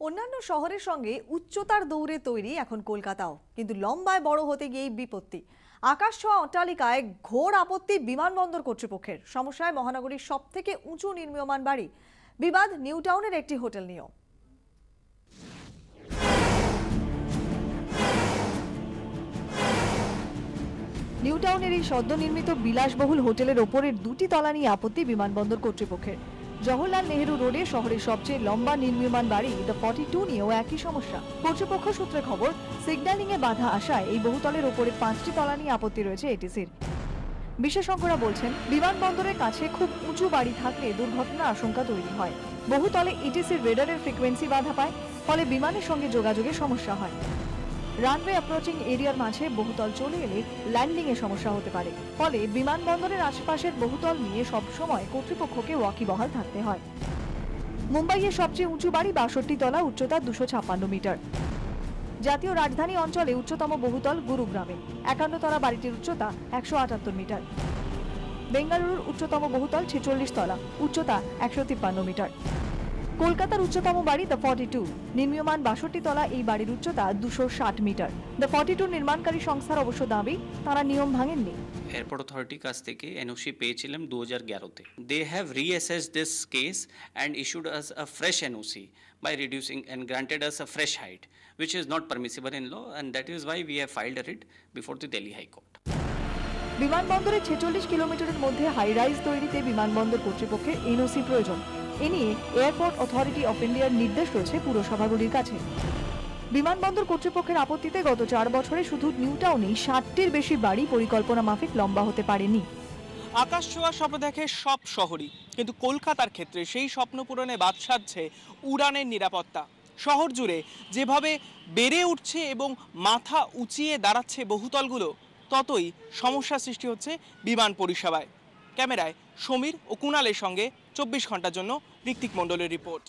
অন্যান্য শহরের সঙ্গে উচ্চতার দৌড়ে তৈরি এখন কলকাতাও, কিন্তু লম্বায় বড় হতে গিয়েই বিপত্তি। আকাশ ছোঁয়া অট্টালিকায় ঘোর আপত্তি বিমানবন্দর কর্তৃপক্ষের। সমস্যায় মহানগরীর সবথেকে উঁচু নির্মীয়মান বাড়ি। বিবাদ নিউ টাউনের একটি হোটেল নিয়েও। নিউ টাউনের এই সদ্য নির্মিত বিলাসবহুল হোটেলের ওপরের দুটি তলা নিয়ে আপত্তি বিমানবন্দর কর্তৃপক্ষের। জওহরলাল নেহেরু রোডে শহরের সবচেয়ে লম্বা নির্মীয়মান বাড়ি দ্য 42 নিয়েও একই সমস্যা। কর্তৃপক্ষ সূত্রে খবর, সিগন্যালিং এ বাধা আসায় এই বহুতলের ওপরে 5টি তলা নিয়ে আপত্তি রয়েছে এটিসির। বিশেষজ্ঞরা বলছেন, বিমানবন্দরের কাছে খুব উঁচু বাড়ি থাকলে দুর্ঘটনার আশঙ্কা তৈরি হয়। বহুতলে এটিসির রেডারের ফ্রিকোয়েন্সি বাধা পায়, ফলে বিমানের সঙ্গে যোগাযোগের সমস্যা হয়। রানওয়ে অ্যাপ্রোচিং এরিয়ার মাঝে বহুতল চলে এলে ল্যান্ডিং এ সমস্যা হতে পারে, ফলে বিমানবন্দরের আশেপাশের বহুতল নিয়ে সবসময় কর্তৃপক্ষকে ওয়াকিবহাল থাকতে হয়। মুম্বাইয়ের সবচেয়ে উঁচু বাড়ি 62 তলা, উচ্চতা 256 মিটার। জাতীয় রাজধানী অঞ্চলে উচ্চতম বহুতল গুরুগ্রামে, 51 তলা বাড়িটির উচ্চতা 178 মিটার। বেঙ্গালুরুর উচ্চতম বহুতল 46 তলা, উচ্চতা 153 মিটার। কলকাতার উচ্চতম বাড়ি দ্য 42, নির্মীয়মান 62 তলা এই বাড়ির উচ্চতা 260 মিটার। দ্য 42 নির্মাণকারী সংস্থার অবশ্য দাবি, তারা নিয়ম ভাঙেননি। এয়ারপোর্ট অথরিটির কাছ থেকে এনওসি পেয়েছিলাম 2011-তে। They have reassessed this case and issued us a fresh NOC by reducing and granted us a fresh height, which is not permissible in law, and that is why we have filed a writ before the Delhi High Court. বিমানবন্দরের 46 কিলোমিটারের মধ্যে high rise তৈরিতে বিমানবন্দর কর্তৃপক্ষের NOC প্রয়োজন। এ নিয়ে airport authority of ইন্ডিয়ার নির্দেশ রয়েছে পুরসভাগুলির কাছে। বিমানবন্দর কর্তৃপক্ষের আপত্তিতে গত 4 বছরে শুধু নিউ টাউনে 60টির বেশি বাড়ি পরিকল্পনা মাফিক লম্বা হতে পারেনি। আকাশ ছোঁয়া স্বপ্ন দেখে সব শহরই, কিন্তু কলকাতার ক্ষেত্রে সেই স্বপ্ন পূরণে বাদ সাধছে উড়ানের নিরাপত্তা। শহর জুড়ে যেভাবে বেড়ে উঠছে এবং মাথা উঁচিয়ে দাঁড়াচ্ছে বহুতলগুলো, ততই সমস্যা সৃষ্টি হচ্ছে বিমান পরিষেবায়। ক্যামেরায় সমীর ও কুণালের সঙ্গে 24 ঘন্টার জন্য ঋত্বিক মণ্ডলের রিপোর্ট।